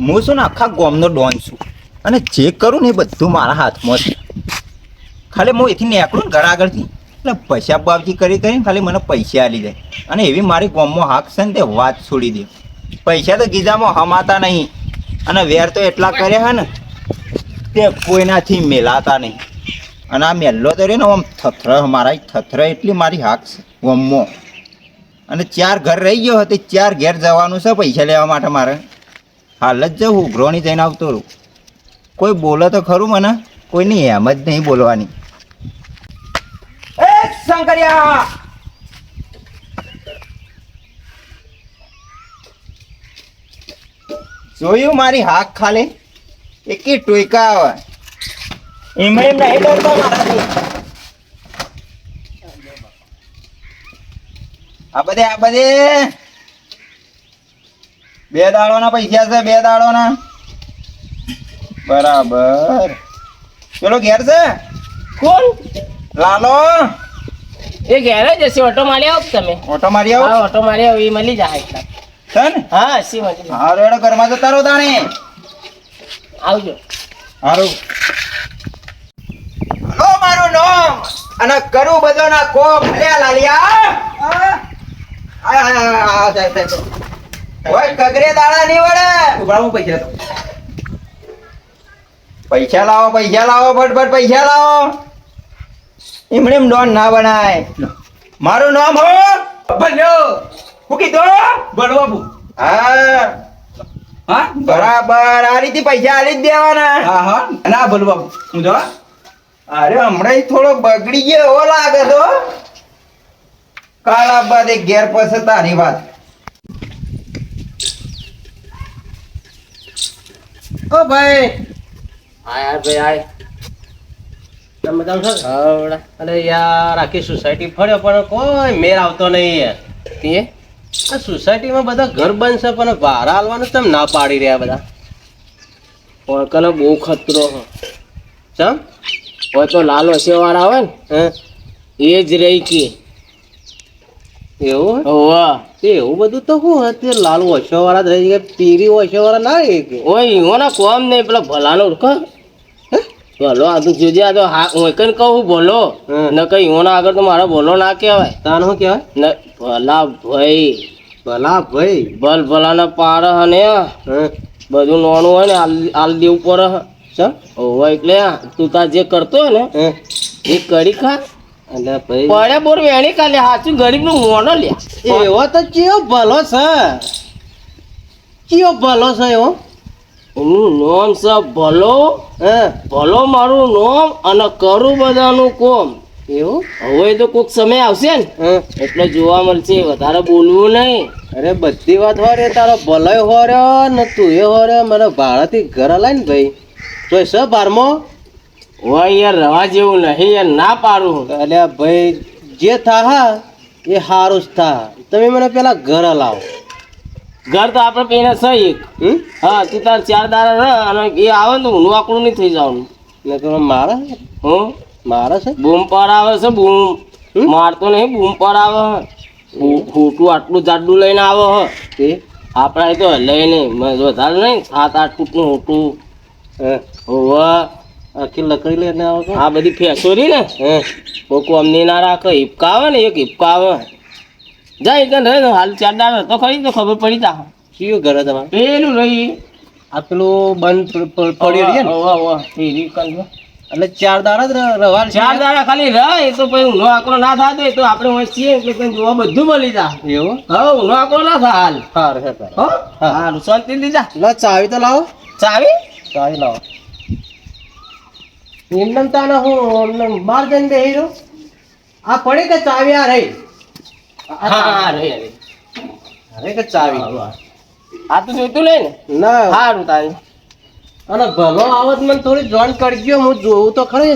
હું શું ને આખા ગામનો ડોન છું અને જે કરું ને એ બધું મારા હાથમાં છે. ખાલી હું એથી નીકળું ને ઘર આગળથી એટલે પૈસા બાબજી કરીને ખાલી મને પૈસા આલી જાય અને એવી મારી ગામમાં હાક છે ને તે વાત છોડી દે. પૈસા તો ગીજામાં હમાતા નહીં અને વેર તો એટલા કર્યા હે ને તે કોઈનાથી મેલાતા નહીં. અને આ મેલ્લો તો રે ને આમ થથર મારા થથર એટલી મારી હાક છે ગામમાં. અને 4 ઘર રહી ગયો હતી, 4 ઘેર જવાનું છે પૈસા લેવા માટે મારે. હાલ જ જવું ઉઘરોણી જઈને આવતો રહું. કોઈ બોલે તો ખરું મને? કોઈની એમ જ નહીં બોલવાની. એ શંકરિયા જોયું મારી હાક ખાલે એકી ટોયકા આવે એમ નહીં ડરતો મારાથી. આ બધે 2 દાડોના પૈસા છે, 2 દાડોના. બરાબર. ચલો ઘેર છે કોણ? લાલો. એ ઘેર જ હશે. ઓટો મારી આવો તમે. ઓટો મારી આવો. હા, ઓટો મારી આવો. એ મળી જાય એટલા. છે ને? હા, હસી મળી જાય. હારું એડો ઘરમાં જતા રહો તાણે. આવજો. હારું. હલો મારું નામ અને કરું બધો ના કોમ લે લાલિયા. ઓય કગરે દાડા ની વડે ઉભરાવું પૈસા તો. પૈસા લાવો ફટફટ પૈસા લાવો. એમણે ડોન ના બનાય. મારું નામ હો ભલ્યો. હું કીધું? બળવાબુ. હા બરાબર. આ રીતે પૈસા આલી જ દેવાના. હા ના બળવાબુ હું જો. અરે હમણાં થોડો બગડી ગયો એવો લાગે તો. કાલ બાદ એક ઘેર પાસે તારી વાત. ઓ ભાઈ. આય ભાઈ તમે બતાવો છો? હા. અરે યાર આખી સોસાયટી ફર્યો પણ કોઈ મેર આવતો નહીં યાર. તે આ સોસાયટીમાં બધા ઘર બનશે પણ ભાડા આલવાનું તમે ના પાડી રહ્યા બધા. ઓળકનો બહુ ખતરો ચમ હોય તો લાલ વસેવાળા આવે ને એ જ રહી કે એવું હોવા એવું બધું તો શું તે લાલ વસેવાળા જ રહી ગયા. પીરી વસેવાળા ના રહી કે ઓય એઓના કોમ નહીં પેલા ભલાનો ઓળખો. ભલો આ તો જોજે આ તો હા હું કઈ કહું બોલો ન કઈ એઓના આગળ તો મારો બોલો ના કહેવાય. તાર શું કહેવાય? ને ભલા ભાઈ ભલ ભલાના પાર ને બધું નોનું હોય ને આલ દેવું પડે. ચમ ઓવા એટલે તું તાર જે કરતો હોય ને એ કરી ખા. અને ભાઈ પડે બોર વેણી કાલે સાચું ગરીબ નું મોનો લ્યા. એવો તો ચિયો ભલો છે એવો. એનું નામ છે ભલો. ભલો મારું નામ અને કરું બધાનું કોમ. એવું હવે તો કોઈક સમય આવશે ને એટલે જોવા મળશે. વધારે બોલવું નહીં. અરે બધી વાત હો રે તારો ભલો હો રહ્યો ને તું એ હો રહ્યો. મને ભાડાથી ઘર લાય ને ભાઈ તો સ બારમો હોય યાર રવા જેવું નહીં યાર ના પાડું. એટલે ભાઈ જે થા એ સારું જ થા. તમે મને પેલા ઘર લાવો. ઘર તો આપણે પેલા છે એક. હા તું તાર 4 દાડા રહ અને એ આવે ને ઊનું આકડું નહીં થઈ જવાનું. એટલે તમે મારા મારા છે બૂમ પર આવે છે. બૂમ મારતો નહીં બૂમ પર આવે. ખોટું આટલું જાડું લઈને આવે તે આપણા એ તો લઈને વધારે નહીં 7-8 ફૂટનું મોટું હોવા આખી લકડી લઈને આવે. આ બધી ફેસોરી ને કોઈ કોમની ના રાખે. હિપકા આવે ને એક હિપકા આવે જાય કે રહે હાલ 4 દાડા તો ખરી તો ખબર પડી જા. કયું ઘર તમારે? પેલું રહી આ પેલું બંધ પડ્યું છે ને એટલે 4 દાડા જ રવા. 4 દાડા ખાલી રહ એ તો પછી ઊંધો આંકડો ના થાય તો આપણે હોય છીએ એટલે કઈ જોવા બધું મળી જા. એવું હા ઊંધો આંકડો ના થાય હાલ. સારું શાંતિ દીધા. લો ચાવી તો લાવો. ચાવી લાવો. એમનેમ તાને હું બાર જઈને બે હીરો આ પડી કે ચાવી આ રહી. હા રહી કે ચાવી આ તો જોઈતું નહીં ને ના. સારું તારી અને ભલો આવત મને થોડી જોન કરજો. હું જોઉં તો ખરી.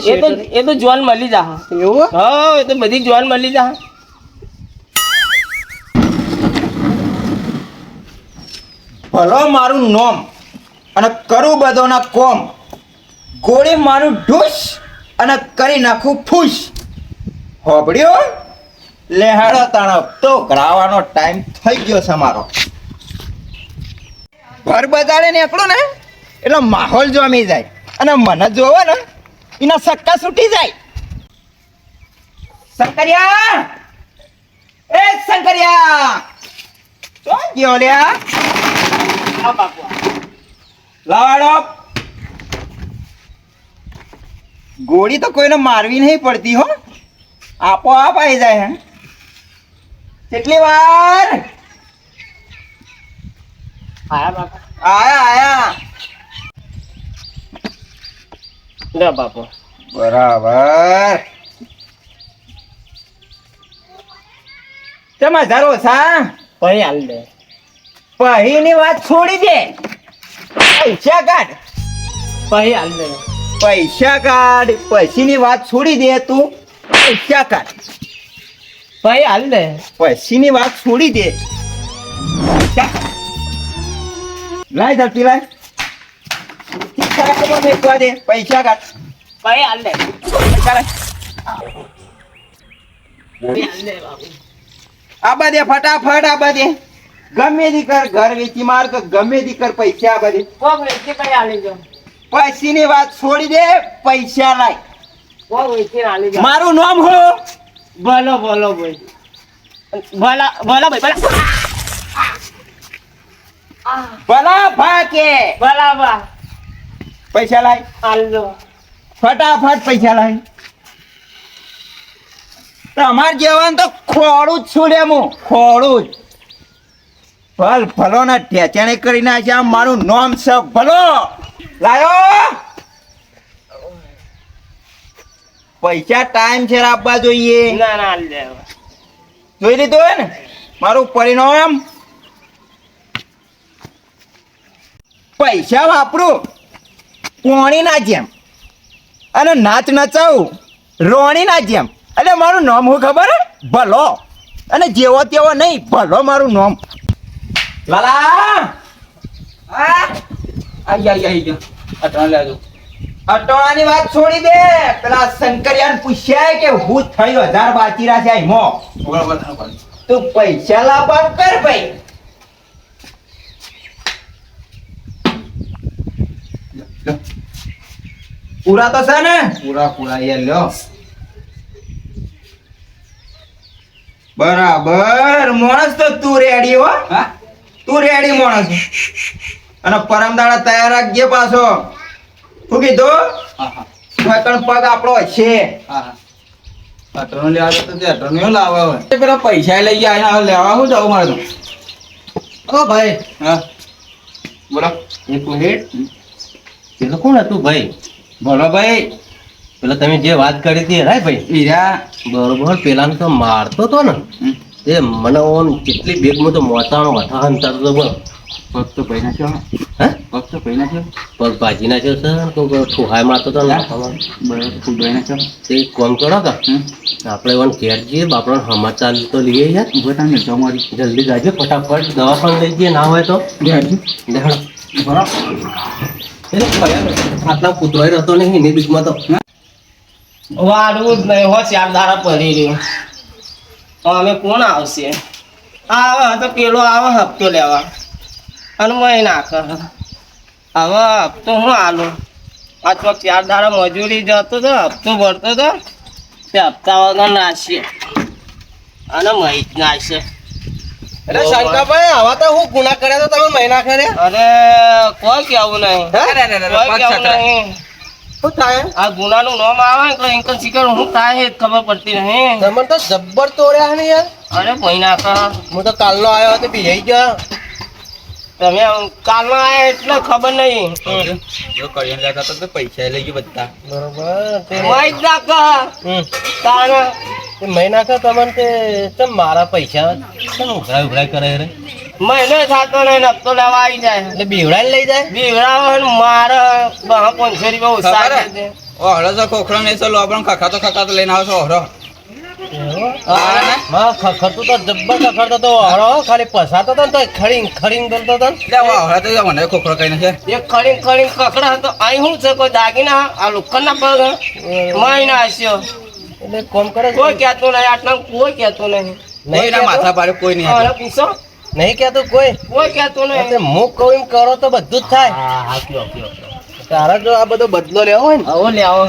એ તો જોન મળી જા. એવું હા એ તો બધી જોન મળી જા. ભલો મારું નામ અને કરું બધોના કોમ. ગોળી મારું ઢૂસ અને કરી નાખું ફૂસ. હોબડ્યો લેહાડો તાણો તો કરાવવાનો ટાઈમ થઈ ગયો છે મારો. ભર બજારે નીકળું ને એટલે માહોલ જમી જાય અને મને જોવો ને એના સક્કા છૂટી જાય. શંકરિયા, એ શંકરિયા, શું ગયો લ્યા? હા બાપુ. લાવાડો. ગોળી તો કોઈને મારવી નહીં પડતી હો, આપોઆપ આવી જાય. હે કેટલી વાર આયા બાપુ. આયા. લે બાપુ. બરાબર. તમે હજારો સા પછી હાલ દે. પહીની વાત છોડી દે. પૈસા કાઢ, પછી હાલ દે. પૈસા કાઢ. પછીની વાત છોડી દે તું. પૈસા કાઢ. પછી હાલ દે. પછીની વાત છોડી દે. પૈસા કાઢ. લાય ધરતી લાય. મેકવા દે. પૈસા કાઢ. પછી હાલ દે. પૈસા લાય. પછી હાલ દે બાપુ. આબા દે ફટાફટ. આબા દે. ગમે દી કર, ઘર વેચી માર કે ગમે દી કર, પૈસા આબા દે. કોક વેચી પછી હાલી જાઓ. પછીની વાત છોડી દે. પૈસા લાય. કોક વેચી હાલી જાઓ. મારું નામ હો. બોલો બોલો ભાઈ. બોલા બોલો ભાઈ બોલા. ભલા ભાકે. બરાબર. પૈસા લાય. હાલ દો. ફટાફટ પૈસા લાય. તમાર જેવાનું તો ખોડું જ છું લે હું. ખોડું જ. ભલ ભલો ના ઠેચાણે કરી નાખ્યા. મારું નામ છે ભલો. લાયો. પૈસા ટાઈમ છે આપવા જોઈએ. ના ના હાલ દે. જોઈ લીધું હોય ને મારું પરિણામ. પૈસા વાપરું પોણી ના જેમ અને નાચ નચાવું રોણી ના જેમ. એટલે મારું નામ હું ખબર હે? ભલો. અને જેવો તેવો નહીં, ભલો મારું નામ. લાલા અટોણાની વાત છોડી દે. પેલા શંકરિયાને પૂછ્યા કે હું થયો 1000 બાકી રાખ્યા એમો. તું પૈસા લાવવાનું કર ભાઈ. પૂરા તો છે ને? પૂરા યાર લ્યો. બરાબર. માણસ તો તું રેડી હો. તું રેડી માણસ. અને પરમ દાડા તૈયાર રાખજે પાછો. શું કીધું? પગ આપણો છે. પેલા પૈસા લઈ ગયા લેવા શું જવું મારે તો. ઓ ભાઈ. હા બોલો. એક મિનિટ. પેલો કોણ હતું ભાઈ? બોલો ભાઈ. પેલા તમે જે વાત કરી હતી રાય ભાઈ, હીરા. બરોબર. પેલાને તો મારતો તો ને તે મને ઓન કેટલી બેગમાં તો મોતાનો વઠાણ તરતો બોલો. પગ તો ભાઈ નાખ્યો. હે પગ તો ભાઈ નાખ્યો. પગ ભાજી નાખ્યો છે. કોક ઠુહાય મારતો તો ને માથામાં. બરાબર ખૂબ ભાઈ નાખ્યો. તે એક કામ કરો કે આપણે ઓન ઘેર જઈએ, આપણને સમાચાર તો લઈએ યાર. ઉભો તમે જો મારી જલ્દી જાજો ફટાફટ. દવાખાને લઈ જઈએ, ના હોય તો બેઠી. દેખાડો. બરાબર. એટલે આટલા કૂતરોય રહેતો નહીં એની બીકમાં તો. વાળવું જ નહીં હો. 4 દાડા પડી રહ્યો. અમે કોણ આવશે? આવે તો પેલો આવે હપ્તો લેવા અને મય નાખે. હવે હપ્તો હું આલું? આ તો 4 દાડા મજૂરી જતો હતો, હપ્તો ભરતો હતો. તે હપ્તા વગર નાખશે અને મય જ નાખશે. અરે શંકરભાઈ, આવા તો હું ગુના કર્યા તો તમે મહિના કરે. અરે કોઈ કેવું નહીં. કોઈ કેવું નહીં. શું થાય? આ ગુનાનું નામ આવે એટલે ઇન્કમ શીખર હું થાય એ જ ખબર પડતી નહીં. તમે તો જબ્બર તોડ્યા ને યાર. અરે ભાઈ નાખા. હું તો કાલનો આવ્યો હતો બિહાઈ ગયો. તમે કાલનો આયા એટલે ખબર નહીં. પૈસા લઈ ગયો બધા. બરોબર. મય જ નાખા. તાણે તે મહિના કા તમને તે મારા પૈસા કેમ ઉઘરાય કરે રે? મહિનો થતો નહીં હપ્તો લેવા આવી જાય. એટલે બીવડાને લઈ જાય. બીવડાવે મારે 500 રૂપિયા ઓછા આપી દે. ઓહળો તો ખોખરો ને તો લોબણ ખખાતો લઈને આવશો ઓહળો. માં ખખડતું તો જબ્બર ખખડતો તો હરો ખાલી પસાતો તો ને તો ખડીંગ બોલતો તો ને. એટલે ઓહળો તો મને ખોખરો કઈ નથી. એક ખડીંગ કકડા હતો. અહીં શું છે? કોઈ દાગીના આ લોખંડના પગ મહિના હસ્યો. એટલે કોમ કરે કોઈ કહેતું નહીં. આટલા કોઈ કહેતું નહીં. કોઈ ના માથા પાડે કોઈ નહીં. હવે પૂછો નહીં કહેતો કોઈ કોઈ કહેતો નહીં. તે હું કહું એમ કરો તો બધું જ થાય હા હા કયો કયો તારા જો આ બધો બદલો લેવો હોય ને આવો લે આવો.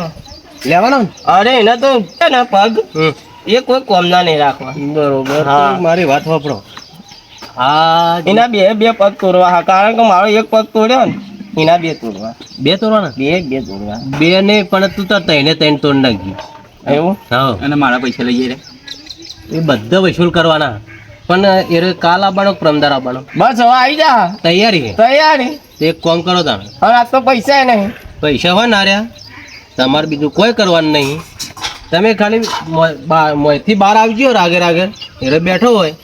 લેવાનો ને અરે એને તો છે ને પગ હમ. એ કોઈ કોમના નહીં રાખવા. બરોબર હા. તો મારી વાત વાપરો હા એના બે બે પગ તોડવા હા, કારણ કે મારો એક પગ તોડ્યો ને એના બે તોડવા. બે તોડવાના બે તોડવા. બે નહીં પણ તું તો તઈને તઈને તોડ નાખી એવું હા અને મારા પૈસા લઈ જાય એ બધા વસૂલ કરવાના પણ એ રે કાલ આવવાનો પ્રમદાર આવવાનો બસ હવે આવી જા તૈયારી છે તૈયારી. તો એક કામ કરો તાણે હવે આ તો પૈસા નહીં. પૈસા હોય ના રહ્યા તમારે બીજું કોઈ કરવાનું નહીં તમે ખાલી મોંથી બહાર આવજો રાગે રાગે એટલે બેઠો હોય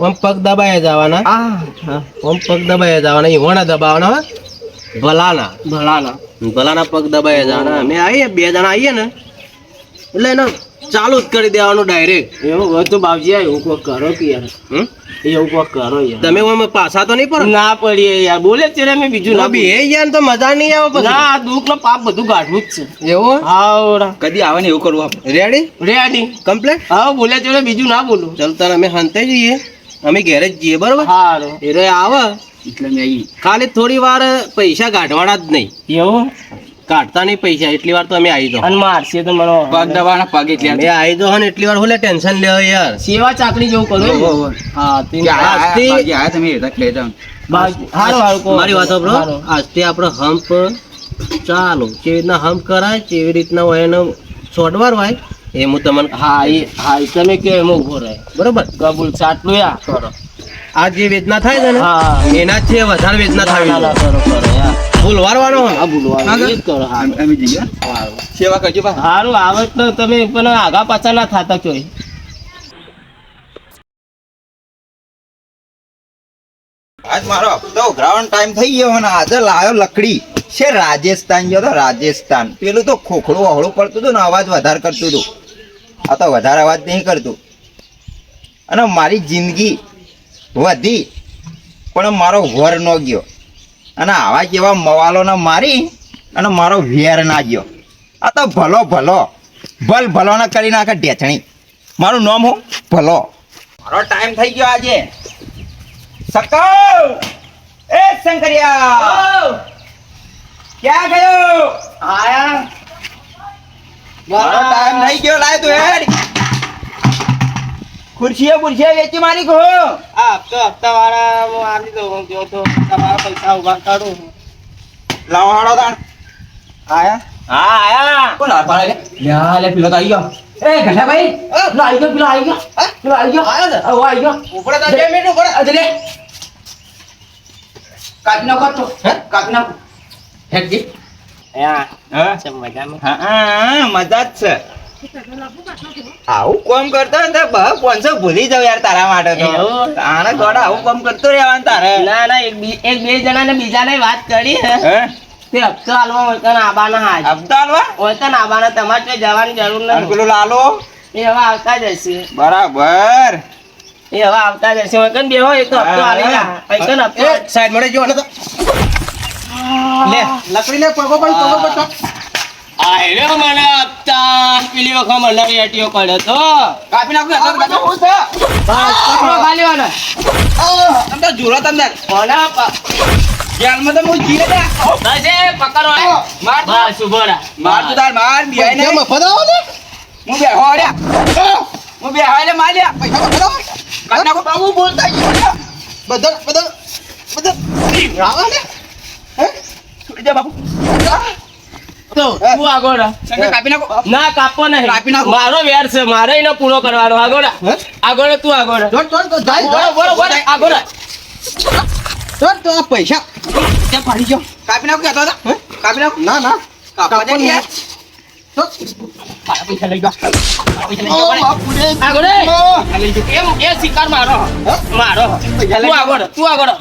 ઓમ પગ દબાયા જવાના ઓમ પગ દબાયા જવાના એ હોણા દબાવવાના હોય ભલાના ભલાના. ભલાના પગ દબાયા જવાના અમે આવીએ બે જણા આવીએ ને એટલે એને ચાલુ જ કરી દેવાનું ડાયરેક્ટ એવું હોય તો બાપજી એવું કોઈ કરો કે યાર. એવું કોઈ કરો યાર. તમે ઓમ પાછા તો નહીં પડો ના પડીએ યાર. બોલે છે રે મેં બીજું ના બે યાર તો મજા નહીં આવે પછી ના આ દુઃખ નો પાપ બધું ગાઢવું જ છે. એવું હા કદી આવે ને એવું કરવું આપણે રેડી રેડી. કમ્પ્લેટ હા બોલે છે રે બીજું ના બોલું. ચાલ તાર અમે હંતાઈ જઈએ અમે ઘેરે જ જઈએ બરોબર હારું. એ રે આવે એટલે મેં આવી ખાલી થોડી વાર પૈસા કાઢવાના જ નહીં એવું કાઢતા નહીં પૈસા એટલી વાર તો અમે આવી જાઓ અને મારશે તો મને પગ દબાના પગ એટલે અમે આવી જાઓ ને એટલી વાર હું ટેન્શન લેવો યાર સેવા ચાકરી જેવું કરું એમ? હા તે આજથી- આયા તમે હેઠા ખેડે જાઓ. હારું હારું કહો. મારી વાત સાંભળો હારું. આજથી આપણો હમ્પ ચાલો કેવી રીતના હમ્પ કરાય કેવી રીતના હોય એનો છોડવાર હોય એ હું તમને હા એ તમે કે એમ ઉભો રહે બરોબર કબૂલ સાટલું યા કરો. આ જે વેદના થાય છે ને હા એના જ છે વધારે વેદના ના, ના, થાય કરો કરો યા. ફૂલ વારવાનો હોય આ ભૂલવાનું એ જ કરો. હારું. અમે જઈએ સેવા કરજો પા હારું આવે તો તમે પણ આગા પાછા ના થતા ચોય. આજ મારો હપ્તો ઉઘરાવાનો ટાઈમ થઈ ગયો ને આજે લાવ્યો લકડી છે રાજસ્થાન ગયો તો રાજસ્થાન પેલું તો ખોખડું અહળું પડતું હતું ને અવાજ વધારે કરતું હતું આ તો વધારે અવાજ નહીં કરતું અને મારી જિંદગી વધી પણ મારો વર ન ગયો અને આવા જેવા મવાલોને મારી અને મારો વેર ના ગયો આ તો ભલો ભલોને કરી નાખે ઢેચણી મારું નામ હું ભલો મારો ટાઈમ થઈ ગયો આજે સકલ એ શંકરિયા ક્યાં ગયો આયા મારો ટાઈમ થઈ ગયો લાય તું હેડ ખુરશીએ વેચી મારી કહો આ હપ્તા વાળા હું આપી દઉં જો તો તમારા પૈસા ઉભા કરું. લાવો હાડો તાણ આયા હા આયા. કોણ હાથ પાડે લ્યા લે પેલો તો આવી ગયો એ ઘણા ભાઈ પેલો આવી ગયો પેલો આવી ગયો આયો ને આવી ગયો. ઉપડે તો 2 મિનિટ ઉપડે અજલે કાપી નાખો તો કાપી નાખો હેડજી. હા છે મજામાં. હા મજા જ છે આવું કામ કરતો ને તો બહુ 500 ભૂલી જાવ યાર તારા માટે તો એવું? આને ગોડા આવું કામ કરતો રહેવાનું તારે ના ના એક બે જણાને બીજાને વાત કરી હે હે તે હપ્તો હાલવા હોય તો આબાના હાજ હપ્તા આલવા હોય તો આબાના તમારે ત્યાં જવાની જરૂર અને નથી. પેલું લાલો એ હવે આવતા જ હશે. બરાબર એ હવે આવતા જ હશે. હોય કન બેહો એક તો હપ્તો હાલી જા. હોય કન હપ્તો સાઈડ મળે જો તો લે લકડી લે પગો પણ આયરો મને હપ્તા પેલી વખત મને રેટિયો કર્યો તો કાપી નાખું એટલે કાપી નાખું. બસ પકડો ખાલી વાળા. તમે તો જુરો તમને કોના જેલમાં તો હું જીરે દે બસ એ પકડો માર તું. બસ ઉભો રહે. માર તું તાર માર બિહાઈ ને મફત આવો ને હું બે હોર્યા હું બે હાલે માર્યા પૈસા પકડો કાપી નાખું બાબુ બોલતા બધા આવા ને છોડી દે બાબુ તો તું આગળ રહે. શંકર કાપી નાખો ના કાપો નહીં. કાપી નાખો. મારો વેર છે મારે એનો પૂરો કરવાનો. આગળ આગળ તું આગળ તો જાય બરોબર આગળ તો આ પૈસા ત્યાં પાડી ગયો કાપી નાખું કહેતો હતા કાપી નાખું ના ના કાપવા દે યાર મારા પૈસા લઈ જાઓ. આગળ એમ એ શિકાર મારો મારો તું આગળ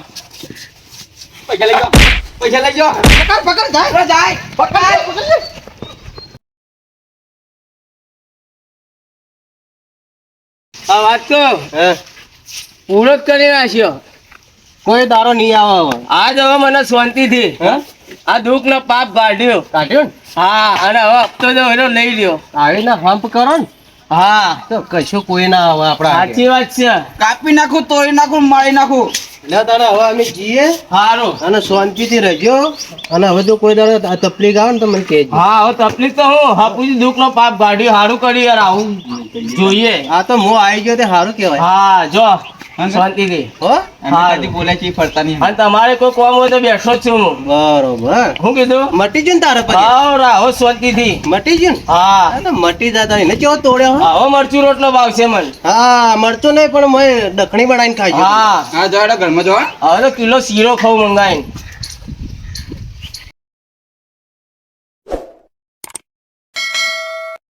પૈસા લઈ જાઓ પૈસા લઈ જાઓ પકડ જાય જાય પકડ આ વાત તો પૂરો જ કરી નાખ્યો. કોઈ દારો નહીં આવે હવે આજ હવે મને શાંતિથી આ દુઃખ નો પાપ કાઢ્યો. કાઢ્યો ને હા અને હવે હપ્તો તો એનો લઈ લ્યો. આવીને હમ્પ કરો ને હા તો કશું કોઈ ના આવે આપણા આગળ. સાચી વાત છે કાપી નાખું તોડી નાખું મારી નાખું એટલે તારે હવે અમે જઈએ સારું અને શાંતિથી રહેજો અને હવે જો કોઈ દાડો આ તકલીફ આવે ને તો મને કહેજો. હા હવે તકલીફ તો હું હાપુજી દુઃખ નો પાપ ગાડી સારું કરી યાર આવું જોઈએ આ તો હું આવી ગયો તે સારું કહેવાય. હા જો શાંતિ ગઈ હો અમે કદી બોલ્યા છીએ ફરતા નહીં અને તમારે કોઈ કામ હોય તો બેઠો જ છું હું બરોબર શું કીધું મટી ગયું ને તારે પછી આવો રાહો શાંતિથી મટી ગયું ને હા આ તો મટી જતા એને કેવો તોડ્યો હો? આવો મરચું રોટલો ભાવશે મને હા મળતો નહીં પણ મેં દખણી બનાવીને ખાઈ હા હા જવાડો ઘરમાં જવા હવે તો કિલો શીરો ખાવ મંગાવીને